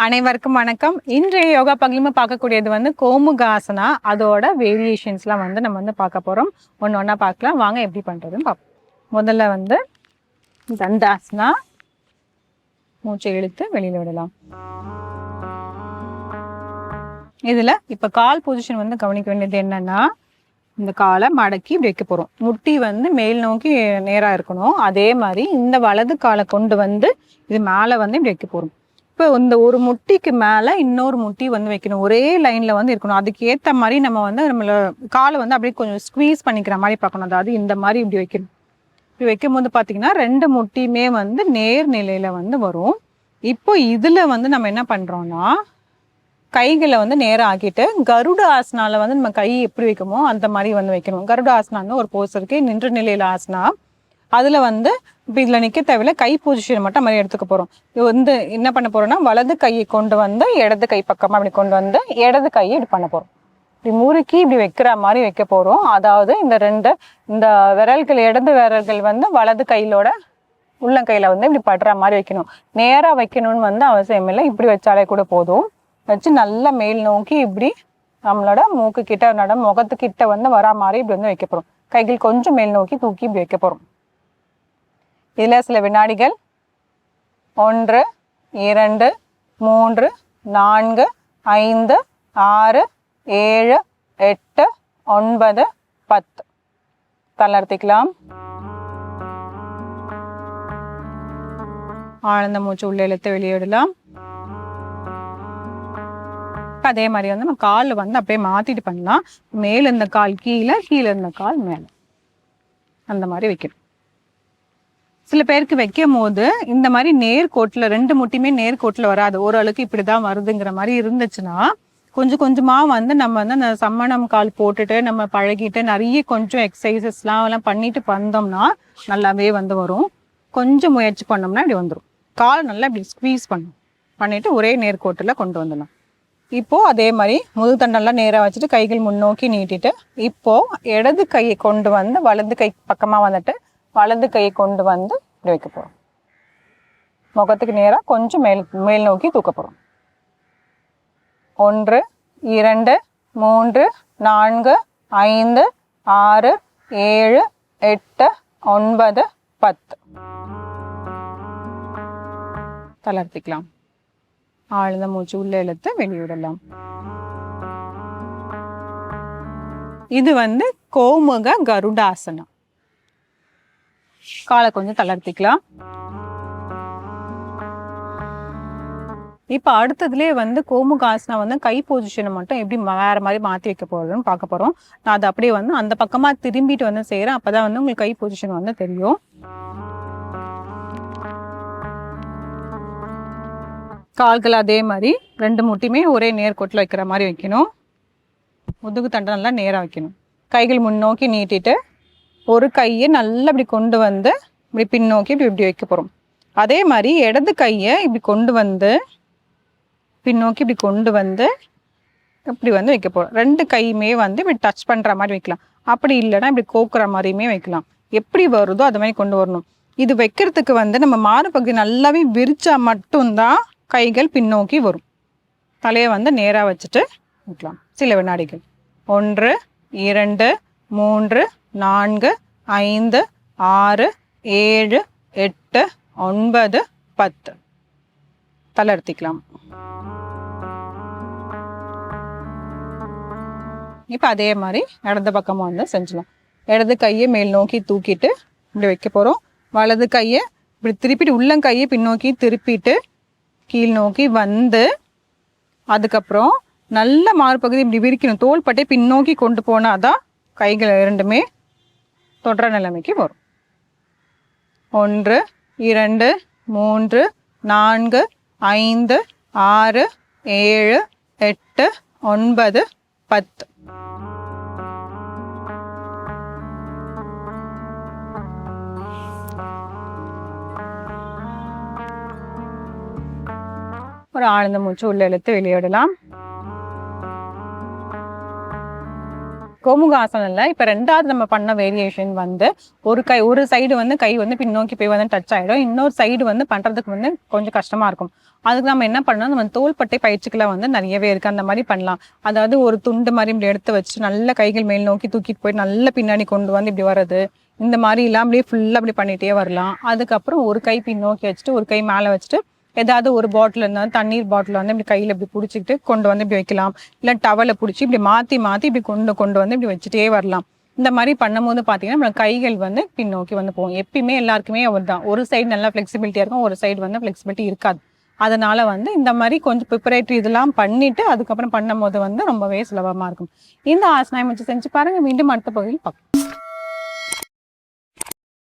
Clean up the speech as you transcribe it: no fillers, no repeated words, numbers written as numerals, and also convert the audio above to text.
அனைவருக்கும் வணக்கம். இன்றைய யோகா பகுதியில பார்க்கக்கூடியது வந்து கோமுகாசனா. அதோட வேரியேஷன்ஸ்லாம் வந்து நம்ம வந்து பார்க்க போறோம். ஒன்று ஒன்றா பார்க்கலாம். வாங்க எப்படி பண்றதுன்னு பார்ப்போம். முதல்ல வந்து தண்டாசனா. மூச்சை இழுத்து வெளியில விடலாம். இதுல இப்ப கால் பொசிஷன் வந்து கவனிக்க வேண்டியது என்னன்னா, இந்த காலை மடக்கி இப்படி வைக்க போறோம். முட்டி வந்து மேல் நோக்கி நேரா இருக்கணும். அதே மாதிரி இந்த வலது காலை கொண்டு வந்து இது மேல வந்து இப்படி வைக்க போறோம். இப்போ இந்த ஒரு முட்டிக்கு மேல இன்னொரு முட்டி வந்து வைக்கணும். ஒரே லைன்ல வந்து இருக்கணும். அதுக்கு ஏத்த மாதிரி நம்ம வந்து நம்மள காலை வந்து அப்படியே கொஞ்சம் ஸ்குவீஸ் பண்ணிக்கிற மாதிரி பார்க்கணும். அதாவது இந்த மாதிரி இப்படி வைக்கணும். இப்படி வைக்கும் போது பார்த்தீங்கன்னா 2 முட்டியுமே வந்து நேர் நிலையில வந்து வரும். இப்போ இதுல வந்து நம்ம என்ன பண்றோம்னா, கைகளை வந்து நேரம் ஆக்கிட்டு கருட ஆசனால வந்து நம்ம கை எப்படி வைக்கமோ அந்த மாதிரி வந்து வைக்கணும். கருட ஆசனான்னு ஒரு போஸ் இருக்கு, நின்ற நிலையில ஆசனா. அதுல வந்து இப்போ இதுல நிக்க தேவையில்ல, கை பொசிஷன் மட்டும் மாதிரி எடுத்துக்க போறோம். இது வந்து என்ன பண்ண போறோம்னா, வலது கையை கொண்டு வந்து இடது கை பக்கமா அப்படி கொண்டு வந்து இடது கையை இப்படி பண்ண போறோம். இப்படி முறுக்கி இப்படி வைக்கிற மாதிரி வைக்க போறோம். அதாவது இந்த விரல்கள், இடது விரல்கள் வந்து வலது கையிலோட உள்ளங்கையில வந்து இப்படி படுற மாதிரி வைக்கணும். நேரா வைக்கணும்னு வந்து அவசியம் இல்லை, இப்படி வச்சாலே கூட போதும். வச்சு நல்லா மேல் நோக்கி இப்படி நம்மளோட மூக்கு கிட்ட முகத்துக்கிட்ட வந்து வரா மாதிரி இப்படி வந்து வைக்க போறோம். கைகள் கொஞ்சம் மேல் நோக்கி தூக்கி இப்படி வைக்க போறோம். இதுல சில வினாடிகள் 1 2 3 4 5 6 7 8 9 10 தளர்த்திக்கலாம். ஆழ்ந்த மூச்சு உள்ள இழுத்து வெளியிடலாம். அதே மாதிரி வந்து நம்ம கால் வந்து அப்படியே மாத்திட்டு பண்ணலாம். மேல இருந்த கால் கீழே, கீழே இருந்த கால் மேல, அந்த மாதிரி வைக்கணும். சில பேருக்கு வைக்கும் போது இந்த மாதிரி நேர்கோட்டில் 2 முட்டியுமே நேர்கோட்டில் வராது, ஓரளவுக்கு இப்படிதான் வருதுங்கிற மாதிரி இருந்துச்சுன்னா கொஞ்சம் கொஞ்சமா வந்து நம்ம வந்து அந்த சம்மணம் கால் போட்டுட்டு நம்ம பழகிட்டு நிறைய கொஞ்சம் எக்ஸசைசஸ்லாம் பண்ணிட்டு வந்தோம்னா நல்லாவே வந்து வரும். கொஞ்சம் முயற்சி பண்ணோம்னா இப்படி வந்துடும். கால் நல்லா இப்படி ஸ்குவீஸ் பண்ணிட்டு ஒரே நேர்கோட்டில் கொண்டு வந்துடலாம். இப்போ அதே மாதிரி முதுதண்டெல்லாம் நேராக வச்சுட்டு கைகள் முன்னோக்கி நீட்டிட்டு இப்போ இடது கையை கொண்டு வந்து வலது கை பக்கமா வந்துட்டு வலது கையை கொண்டு வந்து இப்படி வைக்க போறோம். முகத்துக்கு நேராக கொஞ்சம் மேல் நோக்கி தூக்க போறோம். 1 2 3 4 5 6 7 8 9 10 தளர்த்திக்கலாம். ஆழ்ந்த மூச்சு உள்ள இழுத்து வெளியிடலாம். இது வந்து கோமுக கருடாசனம். காலை கொஞ்சம் தளர்த்திக்கலாம். இப்ப அடுத்ததுலேயே வந்து கோமுகாசனா வந்து கை பொசிஷனை மட்டும் எப்படி வேற மாதிரி மாத்தி வைக்க போறதுன்னு பார்க்க போறோம். நான் அதை அப்படியே வந்து அந்த பக்கமா திரும்பிட்டு வந்து செய்யறேன். அப்பதான் வந்து உங்களுக்கு கை பொசிஷன் வந்து தெரியும். கால்கள் அதே மாதிரி 2 முட்டியுமே ஒரே நேர்கோட்டில் வைக்கிற மாதிரி வைக்கணும். முதுகு தண்டை நல்லா நேராக வைக்கணும். கைகள் முன்னோக்கி நீட்டிட்டு ஒரு கையை நல்லா இப்படி கொண்டு வந்து இப்படி பின்னோக்கி இப்படி வைக்க போகிறோம். அதே மாதிரி இடது கையை இப்படி கொண்டு வந்து பின்னோக்கி இப்படி கொண்டு வந்து இப்படி வந்து வைக்க போகிறோம். 2 கையுமே வந்து இப்படி டச் பண்ணுற மாதிரி வைக்கலாம். அப்படி இல்லைன்னா இப்படி கோக்குற மாதிரியுமே வைக்கலாம். எப்படி வருதோ அது மாதிரி கொண்டு வரணும். இது வைக்கிறதுக்கு வந்து நம்ம மாறுபகுதி நல்லாவே விரிச்சா மட்டும்தான் கைகள் பின்னோக்கி வரும். தலையை வந்து நேராக வச்சுட்டு வைக்கலாம். சில வினாடிகள் 1 2 3 4 5 6 7 8 9 10 தளர்த்திக்கலாம். இப்போ அதே மாதிரி இடது பக்கமாக வந்து செஞ்சலாம். இடது கையை மேல் நோக்கி தூக்கிட்டு இப்படி வைக்க போகிறோம். வலது கையை இப்படி திருப்பிட்டு உள்ளங்கையை பின்னோக்கி திருப்பிட்டு கீழ் நோக்கி வந்து அதுக்கப்புறம் நல்ல மார்பகுதி இப்படி விரிக்கணும். தோள்பட்டை பின்னோக்கி கொண்டு போனாதான் கைகள் 2மே தொடர நிலைமைக்கு வரும். 1 2 3 4 5 6 7 8 9 10 ஒரு ஆழ்ந்த மூச்சு உள்ள இழுத்து வெளியிடலாம். கோமுக ஆசனம் இல்லை. இப்போ ரெண்டாவது நம்ம பண்ண வேரியேஷன் வந்து ஒரு சைடு வந்து கை வந்து பின்னோக்கி போய் வந்து டச் ஆகிடும், இன்னொரு சைடு வந்து பண்ணுறதுக்கு வந்து கொஞ்சம் கஷ்டமாக இருக்கும். அதுக்கு நம்ம என்ன பண்ணணும், நம்ம தோள்பட்டை பயிற்சிக்கெல்லாம் வந்து நிறையவே இருக்குது, அந்த மாதிரி பண்ணலாம். அதாவது ஒரு துண்டு மாதிரி இப்படி எடுத்து வச்சு நல்ல கைகள் மேல் நோக்கி தூக்கிட்டு போய் நல்ல பின்னாடி கொண்டு வந்து இப்படி வர்றது, இந்த மாதிரிலாம் அப்படியே ஃபுல்லாக அப்படி பண்ணிகிட்டே வரலாம். அதுக்கப்புறம் ஒரு கை பின்னோக்கி வச்சுட்டு ஒரு கை மேலே வச்சுட்டு ஏதாவது ஒரு பாட்டில் இருந்தாலும் தண்ணீர் பாட்டில் வந்து இப்படி கையில் இப்படி பிடிச்சிக்கிட்டு கொண்டு வந்து இப்படி வைக்கலாம். இல்லை டவலை பிடிச்சி இப்படி மாற்றி மாற்றி இப்படி கொண்டு வந்து இப்படி வச்சுட்டே வரலாம். இந்த மாதிரி பண்ணும்போது பார்த்தீங்கன்னா நம்மளோட கைகள் வந்து பின்னோக்கி வந்து போகும். எப்பயுமே எல்லாருக்குமே தான் ஒரு சைடு நல்லா ஃப்ளெக்சிபிலிட்டியாக இருக்கும், ஒரு சைடு வந்து ஃப்ளெக்சிபிலிட்டி இருக்காது. அதனால வந்து இந்த மாதிரி கொஞ்சம் ப்ரிப்பரேட்டரி இதெல்லாம் பண்ணிட்டு அதுக்கப்புறம் பண்ணும்போது வந்து ரொம்பவே சுலபமாக இருக்கும். இந்த ஆசனாயம் வச்சு செஞ்சு பாருங்க. மீண்டும் அடுத்த பகுதியில் பார்க்கலாம்.